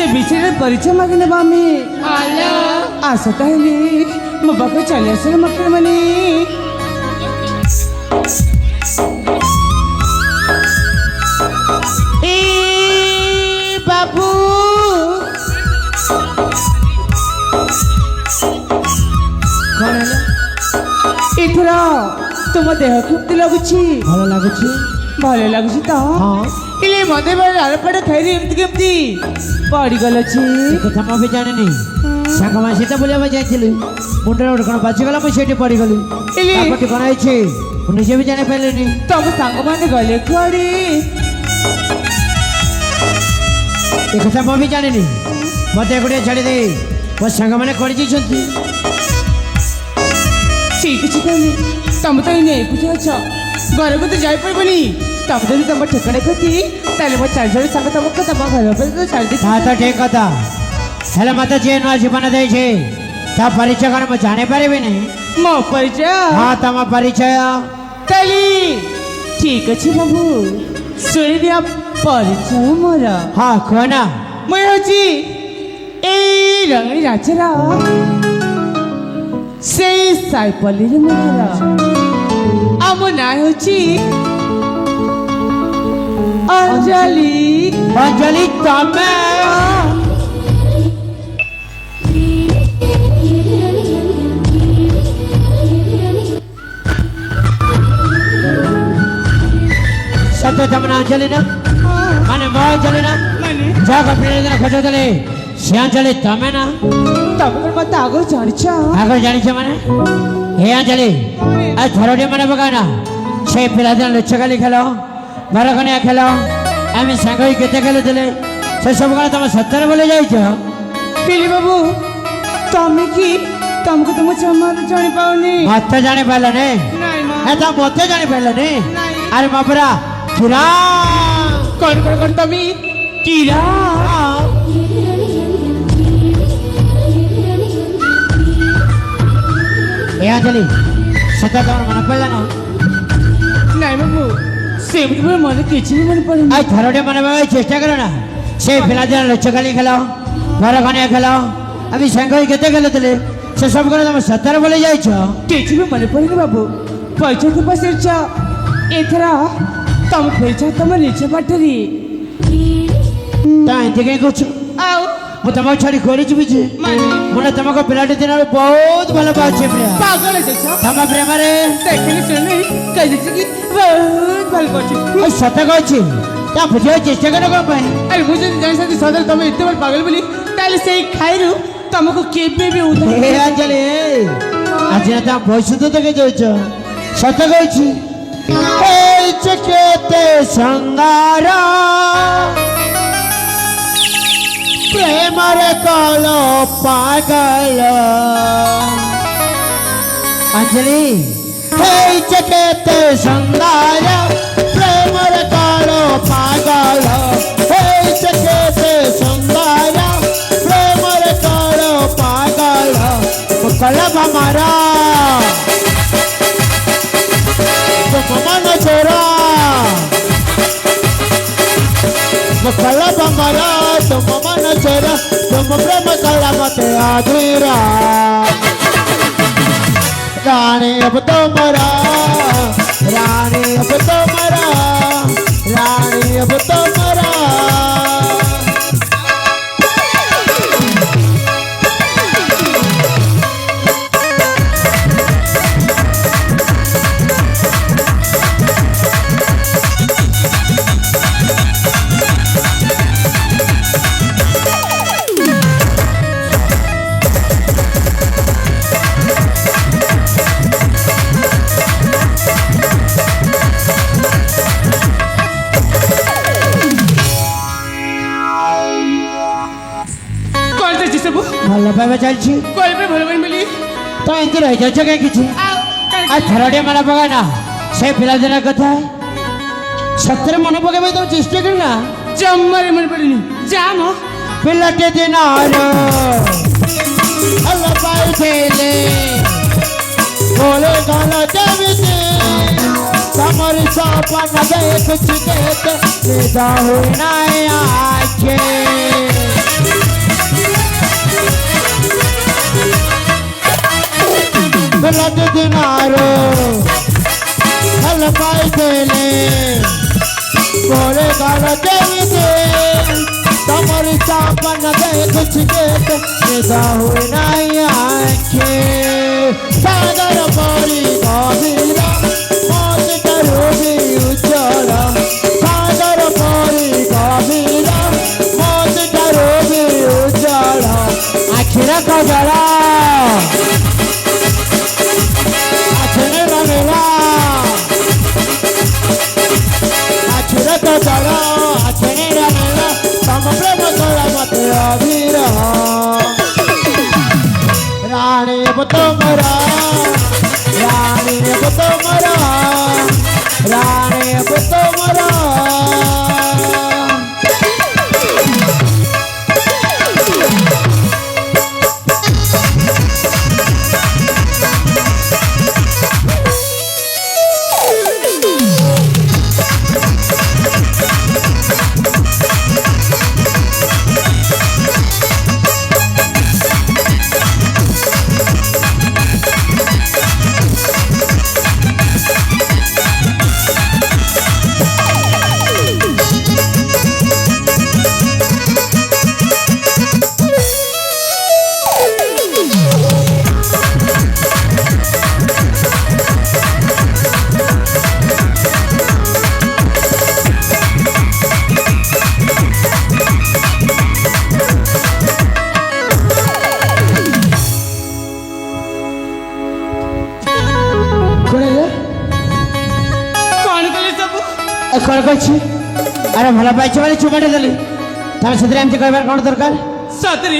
से बिछड़े परिचय मांगने बामी हेलो असं ताईली मग बाबा चाले असेल मकर म्हणे ए बाबू कौन है ଏଥର ତୁମ ଦେହ କେମିତି ଲାଗୁଛି ଭଲ ଲାଗୁଛି ଭଲ ଲାଗୁଛି ତ ହଁ ହେଲେ ମତେ ବେଳେ ଆଳପାଟ ଖାଇଲି ଏମିତି କେମିତି ପଡ଼ିଗଲଛି କଥା ମୁଁ ବି ଜାଣିନି ସାଙ୍ଗମାନେ ସହିତ ବୁଲିବା ପାଇଁ ଯାଇଥିଲି ମୁଣ୍ଡରେ ଗୋଟେ କ'ଣ ବାଜିଗଲା ମୁଁ ସେଇଠି ପଡ଼ିଗଲି ତାପଟେ କ'ଣ ହେଇଛି ମୁଁ ନିଜେ ବି ଜାଣିପାରିଲିନି ତମ ସାଙ୍ଗମାନେ ଗଲେ କୁଆଡ଼େ ଏ କଥା ମୁଁ ବି ଜାଣିନି ମୋତେ ଏକୁଟିଆ ଛାଡ଼ିଦେଇ ମୋ ସାଙ୍ଗମାନେ କୁଆଡ଼େ ଯାଇଛନ୍ତି ଠିକ୍ ଅଛି ତାହେଲେ ତମେ ତ ଏଇନେ ଏକୁଟିଆ ଅଛ ଘରକୁ ତ ଯାଇପାରିବନି ତମେ ଯଦି ତମ ଠିକଣା କତି ତାହେଲେ ମୋ 4 ଜଣ ସାଙ୍ଗ ତମକୁ ତମ ଘର ଉପରେ ଛାଡ଼ିଦେଇ ତା ତ ଠିକ କଥା ହେଲେ ମୋତେ ଯିଏ ନୂଆ ଜୀବନ ଦେଇଛି ତା ପରିଚୟ କ'ଣ ମୁଁ ଜାଣିପାରିବିନି ମୋ ପରିଚୟ ହଁ ତମ ପରିଚୟ ତାହେଲେ ଠିକ୍ ଅଛି ବାବୁ ଶୁଣିଦିଅ ପରିଚୟ ମୋର ହଁ କୁହ ନା ମୁଁ ହେଉଛି ଏଇ ରଙ୍ଗଣୀ ରାଜ୍ୟର ସେଇ ସାଇପଲ୍ଲୀରେ ମୋ ଘର ଆଉ ମୋ ନାଁ ହେଉଛି ଅଞ୍ଜଳି ଅଞ୍ଜଳି ତମେ ସତ ତମ ନା ଅଞ୍ଜଳି ନା ମାନେ ମୋ ଅଞ୍ଜଳି ନା ମାନେ ଯାହା ଦିନ ଖୋଜୁଥିଲେ ସେ ଅଞ୍ଜଳି ତମେ ନା ତମେ କ'ଣ ମତେ ଆଗରୁ ଜାଣିଛ ଆଗରୁ ଜାଣିଛ ମାନେ ହେ ଅଞ୍ଜଳି ଆଉ ଥରଟେ ମନେ ପକାନା ସେ ପିଲାଦିନ ଲୁଚକାଳି ଖେଳ ବାରକଣିଆ ଖେଳ ଆମେ ସାଙ୍ଗ ହୋଇ କେତେ ଖେଳୁଥିଲେ ସେସବୁ କ'ଣ ତମେ ସତରେ ବୋଲି ଯାଇଛ ପିଲି ବାବୁ ତମେ କି ତମକୁ ତ ମୁଁ ଜମାରୁ ଜାଣିପାରୁନି ମତେ ଜାଣିପାରିଲନି ନାଇଁ ମା ଏ ତ ମତେ ଜାଣିପାରିଲନି ନାଇଁ ଆରେ ବାବୁରା କିରା କ'ଣ ତମେ କିରା ଏ ଅଞ୍ଜଳି ସତ ତମର ମନେ ପଡ଼ିଲା ନା ନାଇଁ ବାବୁ ସେମିତି ମୋର ମନେ କିଛି ବି ମନେ ପଡ଼ୁନି ଆଉ ଥରଟେ ମନେ ପକାଇ ଚେଷ୍ଟା କର ନା ସେ ପିଲାଦିନ ଲୁଚକାଳି ଖେଳ ବାରକଣିଆ ଖେଳ ଆମେ ସାଙ୍ଗ ହୋଇ କେତେ ଖେଳୁଥିଲେ ସେସବୁ କ'ଣ ତମେ ସତରେ ବୋଲି ଯାଇଛ କିଛି ବି ମନେ ପଡ଼ୁନି ବାବୁ ପରିଚୟ ପଚାରିଛ ଏଥର ତମେ ଫେରିଛ ତମ ନିଜ ବାଟରେ ତା ଏମିତି କାହିଁ କହୁଛୁ ଆଉ ମୁଁ ତମକୁ ଛାଡ଼ି କୁଆଡ଼େ ଯିବି ଯେ ମାନେ ମୁଁ ନା ତମକୁ ପିଲାଟି ଦିନରୁ ବହୁତ ଭଲ ପାଉଛି ପ୍ରିୟା ପାଗଳ ହେଇଯାଇଛ ତମ ପ୍ରେମରେ ଦେଖିଲି ଶୁଣି କହିଦେଇଛି କି ବହୁତ ଭଲ କରୁଛି ଆଉ ସତ କହୁଛି ତା ବୁଝିବାକୁ ଚେଷ୍ଟା କର କ'ଣ ପାଇଁ ଆରେ ମୁଁ ଯଦି ଜାଣିଥାନ୍ତି ସଦର ତମେ ଏତେ ବଡ଼ ପାଗଳ ବୋଲି ତାହେଲେ ସେଇ ଖାଇରୁ ତମକୁ କେବେ ବି ଉଦାହରଣ ହେ ଅଞ୍ଜଳି ଆଜି ନା ତମ ବୈଶୁଦ୍ଧ ଦେଖି ଯାଉଛ ସତ କହୁଛି ହେଇଛି କେତେ ସଙ୍ଗାର ପ୍ରେମରେ କଲ ପାଗଳ ଅଞ୍ଜଳି ହେଇଛି କେତେ ସଙ୍ଗାର ପ୍ରେମରେ କଲ ପାଗଳ ହେଇଛି କେତେ ସଙ୍ଗାର ପ୍ରେମରେ କଲ ପାଗଳ କଲ ମାରା ତୁମ ମନ ଚୋରା କଲ ମାରା ତୁମ ମନ ଚୋରା ତୁମ ପ୍ରେମ କଲା ମତେ ଆଧୁରା ରାଣୀ अब ତମରା ରାଣୀ अब ତମରା ରାଣୀ अब ତମରା ଭଲ ପାଇବା ଚାଲିଛି କହିବେ ଭଲ ପାଇଁ ବୋଲି ତ ଏମିତି ରହିଯାଉଛ କାହିଁ କିଛି ଆଉ ଥରଟେ ମନେ ପକା ନା ସେ ପିଲାଦିନ କଥା ସତରେ ମନେ ପକେଇବା ତମେ ଚେଷ୍ଟା କର ନା ଜମାରେ ମନେ ପଡ଼ୁନି ଯା ମ ପିଲାଟେ ଦିନର ଭଲ ପାଇଥିଲେ बोले गाना देविते कमर सपन देख देते निदा हुई ना आके तुम्हारी सपन कुछ देते निदा हुए नहीं आँखें सागर मोरी गभीरा मौत करोगी उजाला सागर मोरी गभीरा मौत करोगी उजाला आखिर का जला आखिर लगेगा आखिर का जला आखिर लगेगा तम प्रेम करा मत अधीरा रानी तुम्हारा रानी तुम्हारा रानी तुम्हारा कौन कही अरे भल पाई बोले चुपाटे देली तुम से कहबार कौन दरकार सतरे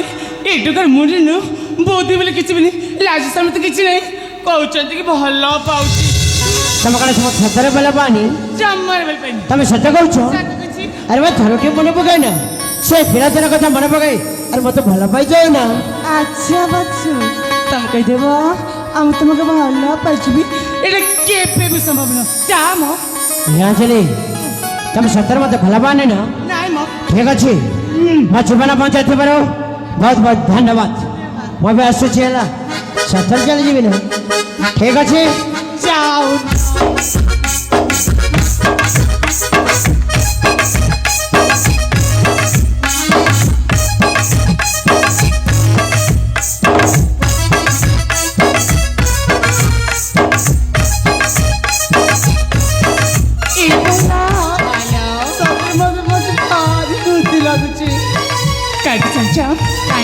एटुकार मुझे नु बोधी बोले किसी भी नहीं लाज समेत किसी नहीं कहते कि भल पाऊँ तुम कौन सब सतरे भल पानी जमार बेल पानी तुम सत कह अरे मैं थरटी मन पकई ना से फिरा दिन कथा मन पकई अरे मत भल पाई जाए ना अच्छा बच्चू तुम कहीदेव आम तुमको भल पाइबी ये केपे भी संभव न जा मो यहाँ चली तुम सतर मत भल पाने ना ठीक अच्छे मैं जीवन पहुँचाते पारो बहुत बहुत धन्यवाद मैं भी आसूची है सतर चली जीवी ना ठीक अच्छे जाओ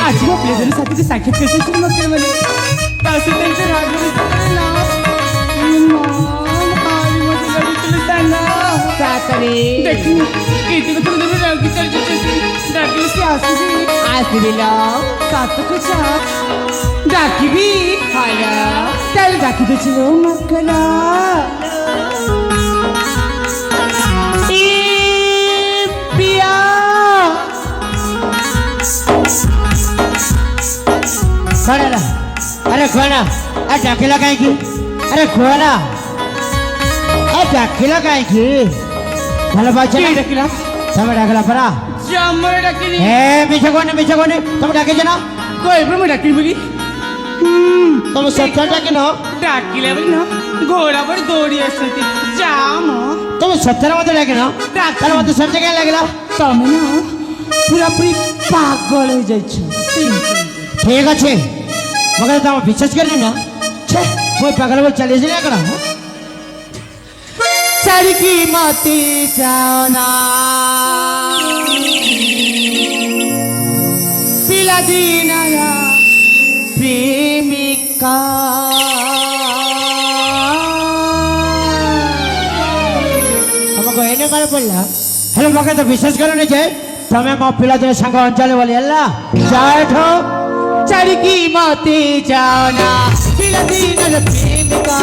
आज मैं आपल्या जरी साथी साक्षात करते नसते म्हणे तसे त्यांचे अरे खोना अरे डाकिला कहीं की अरे खोना अरे डाकिला कहीं की भले बात चला डाकिला तुम डाकिला परा जमरे डाकिली मिछे कोने तुम डाके जना कोई भी मैं डाकिली बोली तुम सत्तर डाके ना डाकिले बोली ना घोड़ा पर दौड़ी असती जाम तुम सत्तर मत डाके ना डाकिला मत सत्तर क्या लगेला तुम ना पूरा पूरी पागल हो जाए ठीक अच्छे मगर तुम विश्वास कर ना छे वो पागल बोल चले जाए करा चारी की मती जाना पिला दीना प्रेमिका हमको एने कर पड़ला हेलो मगर तो विश्वास करो नहीं जाए तुम्हें मो पिला दिन संग अंचल वाली अल्लाह जाए ठो चारी की मती जाना पिला दीना प्रेमिका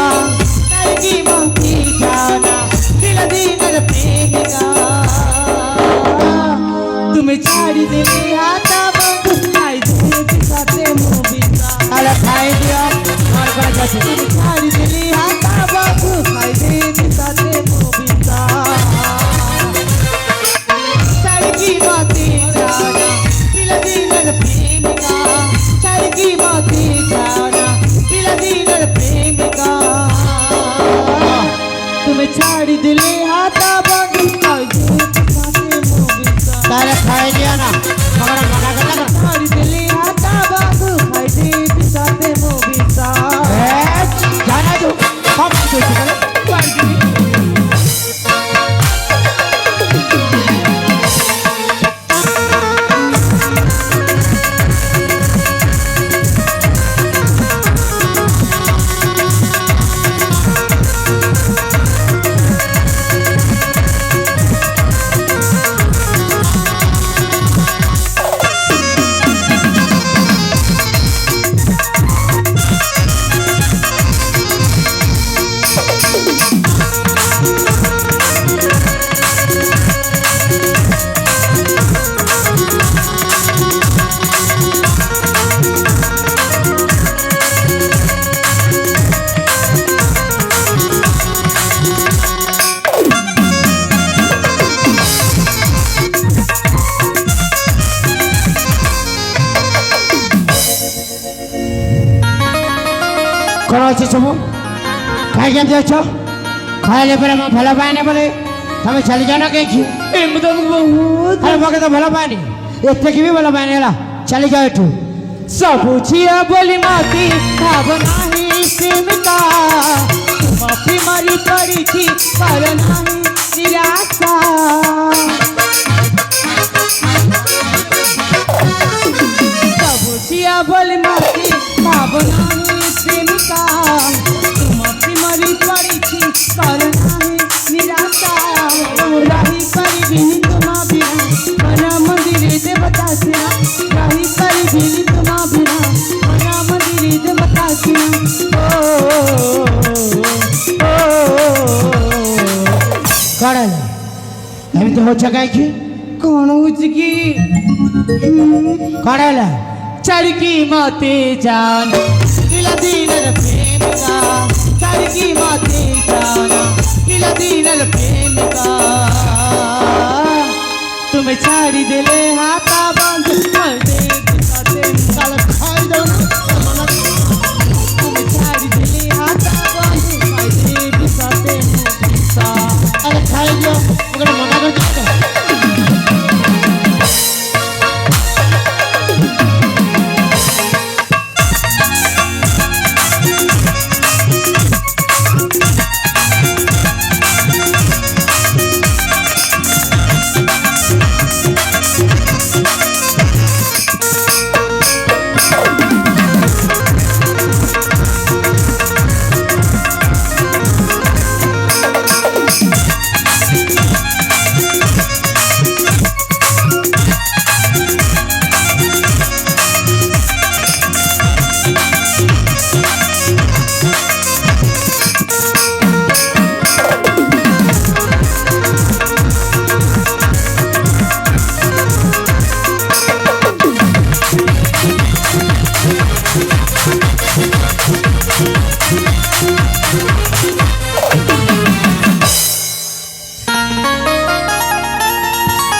चारी की मती जाना पिला दीना प्रेमिका तुम्हें छाड़ी देने आता बंद साथे मोबिका अरे खाई दियो और कर जाते छाड़ी देने आता बंद खाई दे साथे मोबिका चारी की मती जाना पिला दीना प्रेमिका चारी की मती जाना पिला दीना प्रेमिका तुम्हें छाड़ी दिले हाथा बंद खाई दे साथे କ'ଣ ଅଛି ସବୁ କାହିଁକି ଏମିତି ଅଛ ଖାଇଲେ ପରେ ମୁଁ ଭଲ ପାଏନି ବୋଲି ତମେ ଚାଲି ଯାଉନ କାହିଁକି ମୁଁ ତମକୁ ବହୁତ ଆରେ ମୋତେ ତ ଭଲ ପାଏନି ଏତିକି ବି ଭଲ ପାଏନି ହେଲା ଚାଲିଯାଅ ଏଠୁ ସବୁ ଝିଅ ବୋଲି ମତେ ଭାବ ନାହିଁ ପ୍ରେମିକା ମାଫି ମାରି ପଡ଼ିଛି କର ନାହିଁ ନିରାଶା ସବୁ ଝିଅ ବୋଲି ମତେ ଭାବ ନାହିଁ ପ୍ରେମିକା ମାଫି ମାରି ପଡ଼ିଛି କର ନାହିଁ ନିରାଶା ରହିପାରିବିନି ତୁମ ବିନା ମନ ମନ୍ଦିରେ ଦେବତା ସିନା ରହିପାରିବିନି ତୁମ ବିନା ମନ ମନ୍ଦିରେ ଦେବତା ସିନା କ'ଣ ହେଲା ଏମିତି ହଉଛ କାହିଁକି କ'ଣ ହଉଛି କି କ'ଣ ହେଲା ଛାଡ଼ିକି ମତେ ଯାନ ପିଲାଦିନର ପ୍ରେମିକା ଛାଡ଼ିକି ମତେ ଯାନ ପିଲାଦିନର ପ୍ରେମିକା ତୁମେ ଛାଡ଼ିଦେଲେ ହାତ ବନ୍ଦ ତୁମେ ଛାଡ଼ିଦେଲେ ହାତ ବନ୍ଦ ଆରେ ଖାଇଦିଅ ମୁଁ ଗୋଟେ ମନା କରୁଛି ତ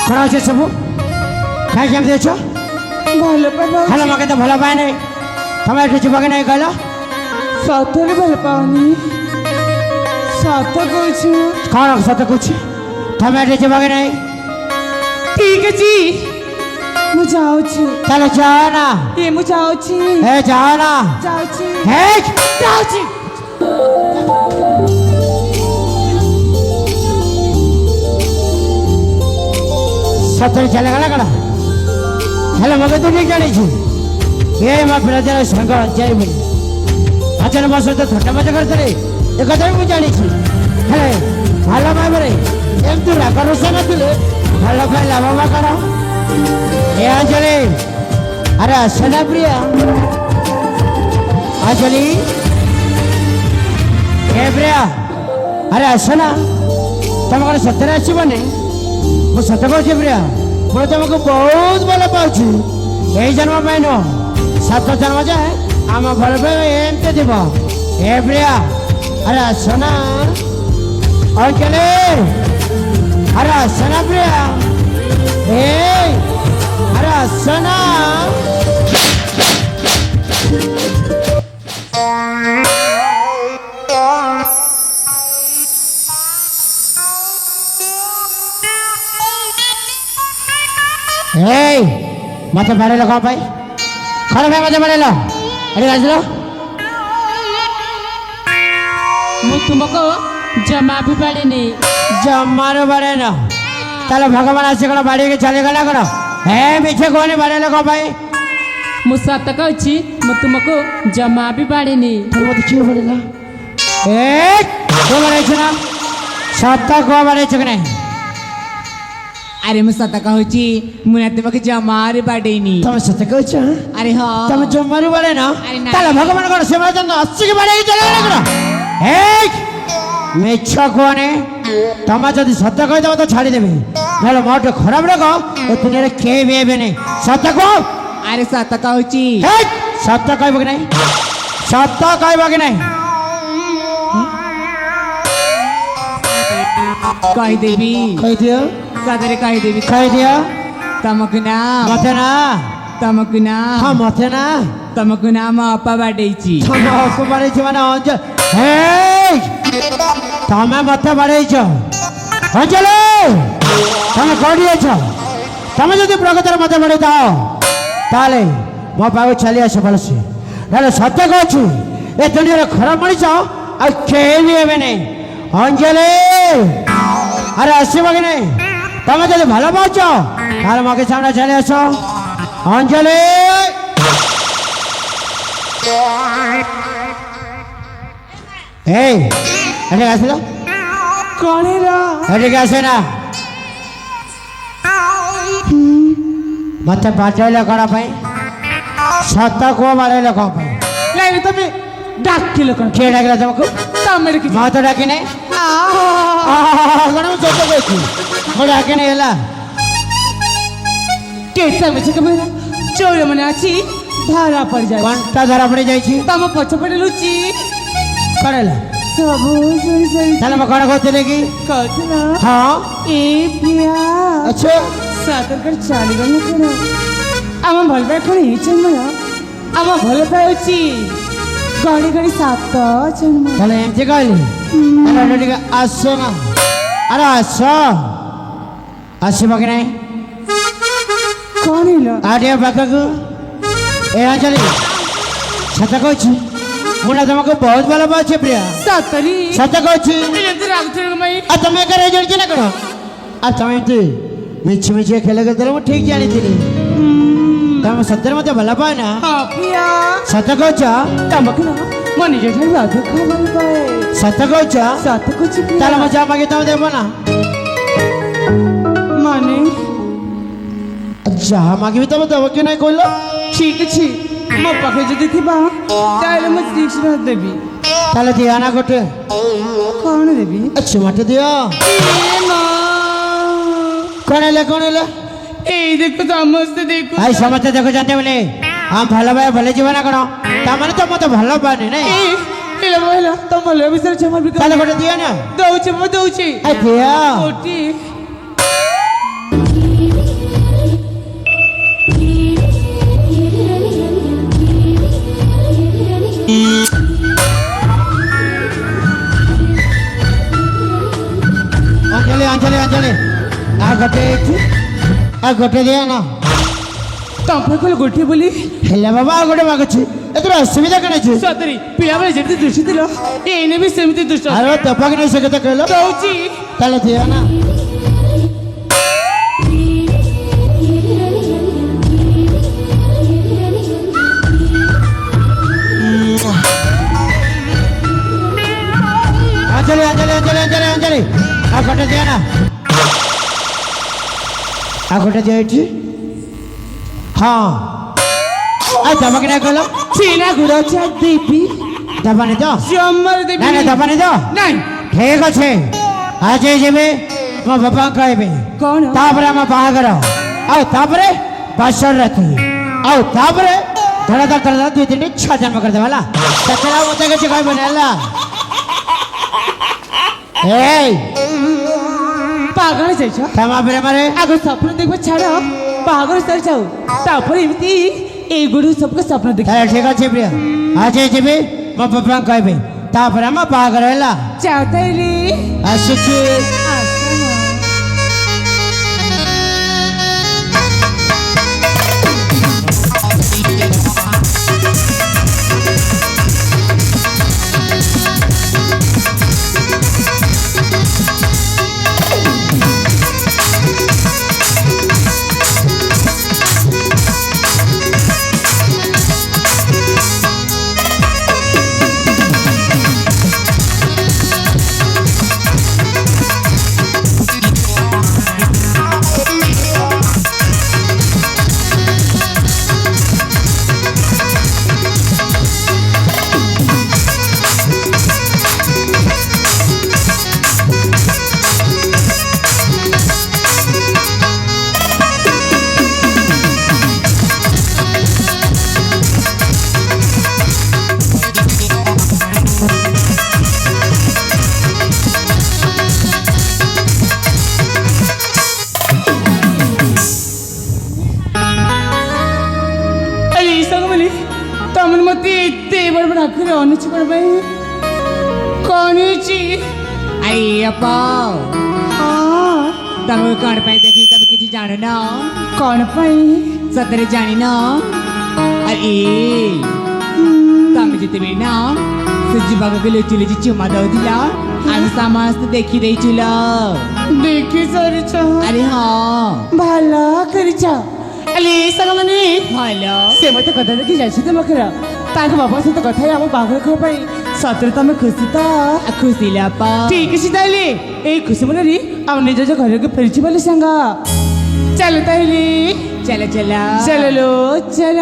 କ'ଣ ଅଛି ସବୁ କାହିଁକି ଏମିତି ଅଛ ଭଲ ପାଇବା ହେଲେ ମୋତେ ତ ଭଲ ପାଏ ନାହିଁ ତମେ ଏଠୁ ଯିବ କି ନାହିଁ କହିଲ ସତରେ ଭଲ ପାଉନି ସତ କହୁଛୁ କ'ଣ ସତ କହୁଛି ତମେ ଏଠି ଯିବ କି ନାହିଁ ଠିକ ଅଛି ମୁଁ ଯାଉଛି ତାହେଲେ ଯାଅ ନା ମୁଁ ଯାଉଛି ଏ ଯାଅ ନା ଯାଉଛି ହେ ଯାଉଛି ସତରେ ଚାଲିଗଲା କ'ଣ ହେଲେ ମୋତେ ତୁ ଠିକ ଜାଣିଛୁ ଏ ମୋ ପିଲାଦିନ ସାଙ୍ଗ ଅଞ୍ଚାଇ ବୋଲି ଆଚାର ମୋ ସହିତ ଥଟ୍ଟା ମଜା କରିଥିଲେ ଏ କଥା ବି ମୁଁ ଜାଣିଛି ହେଲେ ଭଲ ଭାବରେ ଏମିତି ରାଗ ରୋଷ ନଥିଲେ ଭଲ ପାଇଁ ଲାଭ ବା କ'ଣ ଏ ଅଞ୍ଜଳି ଆରେ ଆସନା ପ୍ରିୟା ଅଞ୍ଜଳି ଏ ପ୍ରିୟା ଆରେ ଆସନା ତମେ କ'ଣ ସତରେ ଆସିବନି ମୁଁ ସତ କହୁଛି ପ୍ରିୟା ମୁଁ ତମକୁ ବହୁତ ଭଲ ପାଉଛି ଏଇ ଜନ୍ମ ପାଇଁ ନୁହଁ ସାତ ଜନ୍ମ ଯାଏ ଆମ ଭଲ ପାଇବା ଏମିତି ଥିବ ଏ ପ୍ରିୟା ଆରେ ଆସନା ଅଞ୍ଜଳି ଆରେ ଆସନା ପ୍ରିୟା ଏ ଆରେ ଆସନା ମତେ ବାଡ଼େଇଲ କ'ଣ ପାଇଁ କ'ଣ ପାଇଁ ମତେ ବାଡ଼େଇଲ ଏଠି ଆସିଲ ମୁଁ ତୁମକୁ ଜମା ବି ପାଳିନି ଜମାରୁ ବାଡ଼େଇନ ତାହେଲେ ଭଗବାନ ଆସି କ'ଣ ବାଡ଼େଇକି ଚାଲିଗଲା କ'ଣ ମିଛ କୁହନି ବାଡ଼େଇଲ କ'ଣ ପାଇଁ ମୁଁ ସତ କହୁଛି ମୁଁ ତୁମକୁ ଜମା ବି ପାଳିନି ମତେ କିଏ ବାଡ଼େଇଲ ତୁ ବାଡ଼େଇଛୁ ନା ସତ କୁହ ବାଡ଼େଇଛୁ କି ନାହିଁ ଆରେ ମୁଁ ସତ କହୁଛି ମୁଁ ନା ତୁମକୁ ଜମାରୁ ବାଡ଼େଇନି ତମେ ସତ କହୁଛ ଆରେ ହଁ ତମେ ଜମାରୁ ବାଡ଼େଇନ ଆରେ ନା। ତାହେଲେ ଭଗବାନ କ'ଣ ସେମାନେ ଆସିକି ବାଡ଼େଇକି ଚାଲିଗଲା କ'ଣ ମିଛ କୁହନି ତମେ ଯଦି ସତ କହିଦେବ ତ ଛାଡ଼ିଦେବି ନହେଲେ ମୋଠୁ ଖରାପ ଲୋକ ଏ ଦୁନିଆରେ କେହି ବି ହେବେନି ସତ କୁହ ଆରେ ସତ କହୁଛି ସତ କହିବ କି ନାହିଁ ସତ କହିବ କି ନାହିଁ କହିଦେବି କହିଦିଅ ସତରେ କହିଦେବି କହିଦିଅ ତମକୁ ନା ମତେ ନା ତମକୁ ନା ହଁ ମତେ ନା ତମକୁ ନା ଆମ ଅପା ବାଡେଇଛି। ତମେ ଅପ ବାଡେଇଛ ମାନେ ଅଞ୍ଜଳି ହେଇ ତମେ ମତେ ବାଡେଇଛ ଅଞ୍ଜଳି ତମେ କୋଉଠି ଅଛ? ତମେ ଯଦି ପ୍ରକୃତରେ ମତେ ବାଡେଇଥାଅ ତାହେଲେ ମୋ ପାଖକୁ ଚାଲି ଆସ ଭଲସେ ନହେଲେ ସତ୍ୟ କହୁଛୁ ଏ ଦୁନିଆରେ ଖରାପ ମଣିଷ ଆଉ କେହି ବି ହେବେ ନାହିଁ। ଅଞ୍ଜଳି ଆରେ ଆସିବ କି ନାହିଁ? ତମେ ଯଦି ଭଲ ପାଉଛ ତାହେଲେ ମୋ ସାମনে ଚାଲି ଆସ ଅଞ୍ଜଳି। ଏଠିକି ଆସିଲ କଣ ହେଲା? ଏଠିକି ଆସେ ନା ମତେ ବାଡେଇଲ କଣ ପାଇଁ? ସତ କୁହ ବାଡେଇଲ କଣ ପାଇଁ? ନାଇଁ ତମେ ଡାକିଲ କଣ? କିଏ ଡାକିଲା ତମକୁ? ତମେ ଡାକିଛ। ମୁଁ ତ ଡାକିନି କଣ ମୁଁ ସତ କହୁଛି ମୁଁ ଡାକିନି ହେଲା। କେତେ ମିଛ କେବେ ଚୋର ମାନେ ଅଛି ଧରା ପଡିଯାଏ। କଣ୍ଟା ଧରା ପଡି ଯାଇଛି ତମ ପଛପଟେ ଲୁଚି କଣ ହେଲା? ସବୁ ଶୁଣି ଶୁଣି ତାହେଲେ ମୁଁ କଣ କହୁଥିଲି କି? କହୁଥିଲ ହଁ ଏ ପ୍ରିୟା ଆଚ୍ଛା ସତର୍କରେ ଚାଲିଗଲ କଣ? ଆମ ଭଲ ପାଇ କଣ ହେଇଛି ଆମର? ଆମ ଭଲ ପାଇ ଅଛି ଗଣି ଗଣି 7 ଜନ୍ମ। ତାହେଲେ ଏମିତି କହିଲି ତାହେଲେ ଟିକେ ଆସ ନା ଆରେ ଆସ ଆସିବ କି ନାହିଁ? କଣ ହେଲା? ଆଉ ଟିକେ ପାଖକୁ ଏ ଅଞ୍ଜଳି ସତ କହୁଛି ମୁଁ ନା ତମକୁ ବହୁତ ଭଲ ପାଉଛି ପ୍ରିୟା ସତରୀ ସତ କହୁଛି। ଏମିତି ରାଗୁଥିଲ ପାଇଁ ଆଉ ତମେ ଏକା ରହିଯାଇଛି ନା କଣ? ଆଉ ତମେ ଏମିତି ମିଛି ମିଛି ଖେଳ କରିଦେଲେ ମୁଁ ଠିକ ଜାଣିଥିଲି ତମେ ସତରେ ମତେ ଭଲ ପାଏ ନା? ହଁ ପ୍ରିୟା ସତ କହୁଛ? ତମକୁ ନା ମୋ ନିଜ ଠାରୁ ଅଧିକ ଭଲ ପାଏ। ସତ କହୁଛ? ସତ କହୁଛି ପ୍ରିୟା। ତାହେଲେ ମୁଁ ଯାହା ମାଗି ତମେ ଦେବ ନା? ମାନେ ଯାହା ମାଗିବି ତମେ ଦେବ କି ନାହିଁ କହିଲ? ଠିକ ଅଛି ମୋ ପାଖରେ ଯଦି ଥିବା ତାହେଲେ ମୁଁ 6 ଦେବି। ତାହେଲେ ଦିଅ ନା ଗୋଟେ କଣ ଦେବି? ଚୁମାଟେ ଦିଅ। କଣ ହେଲା କଣ ହେଲା? এই দেখো ସମସ୍ତେ দেখো ଭାଇ ସମସ୍ତେ ଦେଖୁଛନ୍ତି ବୋଲି ଆମ ଭଲ ଭାଇ ଭଲ ଯିବ ନା କଣ? ତାମାନେ ତ ମତେ ଭଲ ପାଉନି ନାଇଁ? ହେଲା ହେଲା ତମ ଭଲ ବିଷୟରେ ଜମା ବି ତାହେଲେ ଗୋଟେ ଦିଅ ନା। ଦଉଛି ମୁଁ ଦଉଛି ଦିଅ କୋଟି ଅଞ୍ଜଳି ଅଞ୍ଜଳି ଅଞ୍ଜଳି ଆଉ ଗୋଟେ ଏଇଠି ଆଉ ଗୋଟେ ଦିଅ ନା। ତମ ପାଖରେ ଗୋଟିଏ ବୋଲି ହେଲେ ବାବା ଆଉ ଗୋଟେ ମାଗୁଛି ଏଥିରେ ଅସୁବିଧା କଣ ଅଛି? ସତରେ ପିଲାବେଳେ ଯେମିତି ଦୃଷ୍ଟି ଥିଲ ଏଇନେ ବି ସେମିତି ଦୁଷ୍ଟ ଆରେ ଦେବ କି ନାହିଁ ସେ କଥା କହିଲ? ଦଉଛି ତାହେଲେ ଦିଅ ନା। ଅଞ୍ଜଳି ଅଞ୍ଜଳି ଅଞ୍ଜଳି ଅଞ୍ଜଳି ଅଞ୍ଜଳି ଆଉ ଗୋଟେ ଦିଅ ନା। ଆଉ ଗୋଟେ ଦିଅ ଏଇଠି। ହଁ ଆଉ ଦେବ କି ନାହିଁ କହିଲ? ଛିଣା ଗୁଡ଼ ଚା ଦେବି ଦେବାନି ତ? ଜମାରୁ ଦେବି ନାଇଁ ନାଇଁ ଦେବାନି ତ? ନାଇଁ ଠିକ ଅଛି ଆଜି ଯିବି ମୋ ବାପାଙ୍କୁ କହିବି କଣ ତାପରେ ଆମ ବାହାଘର ଆଉ ତାପରେ ବାସର ରାତି ଆଉ ତାପରେ ଧଡ଼ା ଧଡ଼ା ଧଡ଼ା 2-3 ଛୁଆ ଜନ୍ମ କରିଦେବା ହେଲା। ସେତେବେଳେ ଆଉ ମତେ କିଛି କହିବନି ହେଲା। ଏଇ ପାଗଳ ଯାଇଛ ତମ ପ୍ରେମରେ ଆଗ ସ୍ୱପ୍ନ ଦେଖିବା ଛାଡ଼ ବାହାଘର ସାରି ଯାଉ ତାପରେ ଏମିତି ଏଇ ଗୁଡୁ ସବୁ ସ୍ୱପ୍ନ ଦେଖ ତାହେଲେ ଠିକ ଅଛି ପ୍ରିୟ ଆଜି ଯିବି ମୋ ବାପାଙ୍କୁ କହିବି ତାପରେ ଆମ ବାହାଘର ହେଲା। ଚାଉ ତାଇଲି ଆସୁଛି ସାଙ୍ଗମାନେ ତମେ ମତେ ଏତେ ବଡ଼ ବଡ଼ ଆଖିରେ ଅନେଇଛି କ'ଣ ପାଇଁ? କ'ଣ ହେଇଛି? ଆରେ ଅପା ହଁ ତମକୁ କ'ଣ ପାଇଁ ଦେଖିକି ତମେ କିଛି ଜାଣିନ? କ'ଣ ପାଇଁ? ସତରେ ଜାଣିନ? ଆରେ ତମେ ଯେତେବେଳେ ନା ସେ ଯୁବକକୁ ଲୁଚି ଲୁଚି ଚୁମା ଦଉଥିଲ ଆମେ ସମସ୍ତେ ଦେଖି ଦେଇଥିଲ। ଦେଖି ସାରିଛ? ଆରେ ହଁ ଭଲ କରିଛ। ହେଲେ ସାଙ୍ଗମାନେ ଭଲ ସେ ମତେ କଥା ଦେଖି ଯାଇଛନ୍ତି ମକର ତାଙ୍କ ବାବାଙ୍କ ସହିତ କଥା ହେଇ ଆମ ବାହାଘର କରିବା ପାଇଁ। ସତରେ ତମେ ଖୁସି ତ? ଖୁସି ଅପା। ଠିକ ଅଛି ତାହେଲେ ଏଇ ଖୁସି ମନରେ ଆମ ନିଜ ନିଜ ଘରକୁ ଫେରିଛି ବୋଲି ସାଙ୍ଗ। ଚାଲ ତାହେଲେ ଚାଲ ଚାଲ ଚାଲ ଲୋ ଚାଲ।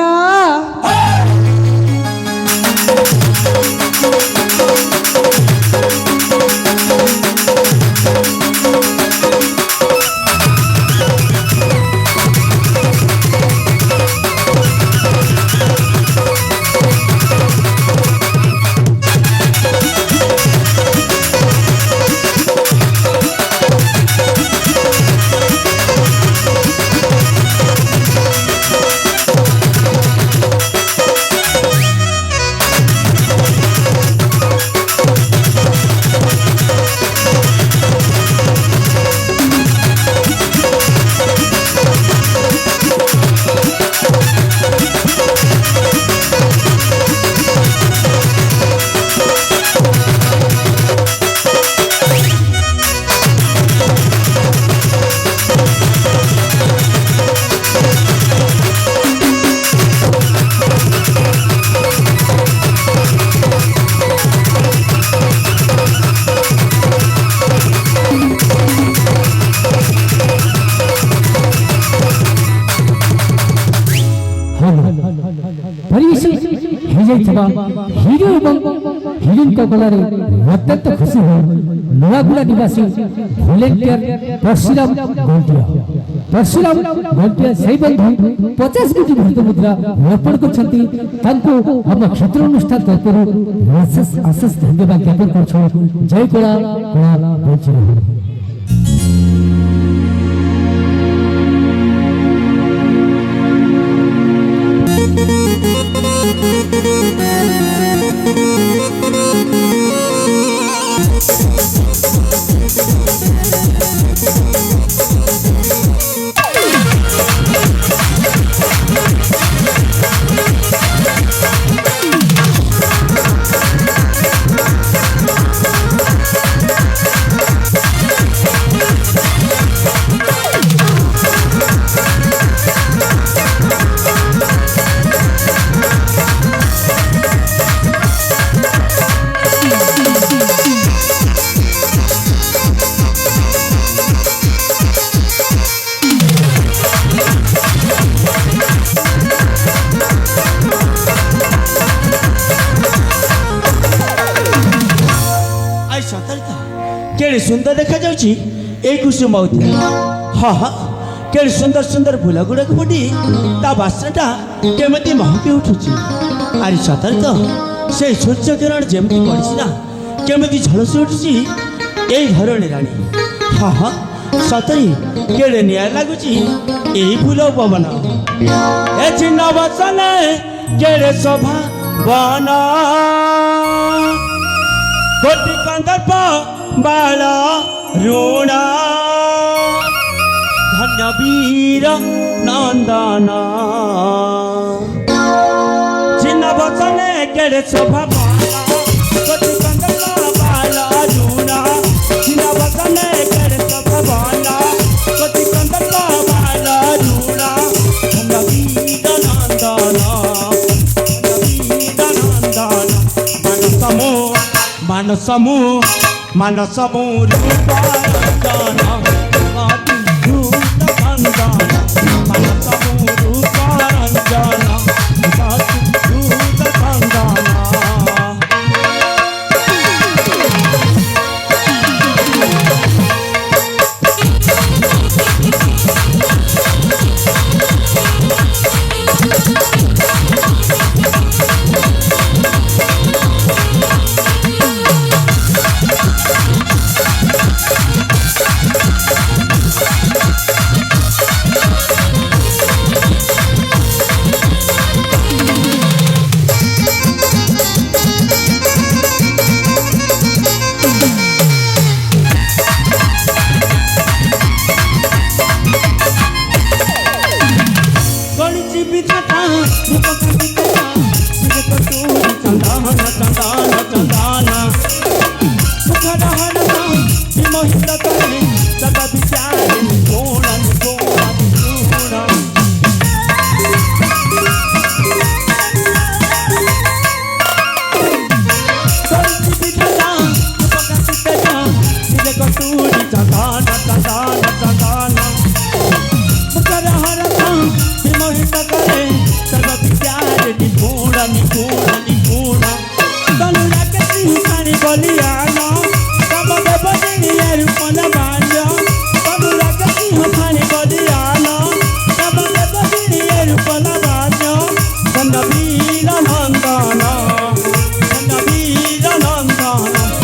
परिवेश हिरो एवं हिरोइन गलार अत्यंत खुशी हो नयागुड़ा निवासी भलेंटियर परशुराम घंटिया से बंधु 50 कोटी भारत मुद्रा अर्पण कर क्षेत्र अनुष्ठान तरफ आशेष धन्यवाद ज्ञापन कर जय कला केड़े सुंदर देखा जाउची ए कुसुम हाँ हाँ केड़े सुंदर सुंदर फूल गुड़ाक फुटी ता बास्नाटा केमती महकी उठुची। अरे सतर तो से सूर्य किरण जमती पड़ी ना केमती झलसी उठुची ए धरणी रानी। हाँ हाँ सतरी केड़े निया लगुची ए फूल पवन ए चिन्ह बसन केड़े शोभा बना कोटि कंदर्प बाल ऋण धन्य वीर नंदन चिन्ह बचन केड़े शोभा कोटि कंदर्प बाल ऋण चिन्ह बचन केड़े शोभा कोटि कंदर्प बाल ऋण धन्य वीर नंदन मानसमू मानसमू रूपारंजन मानसमू रूपारंजन ରୂପ କାନ୍ତି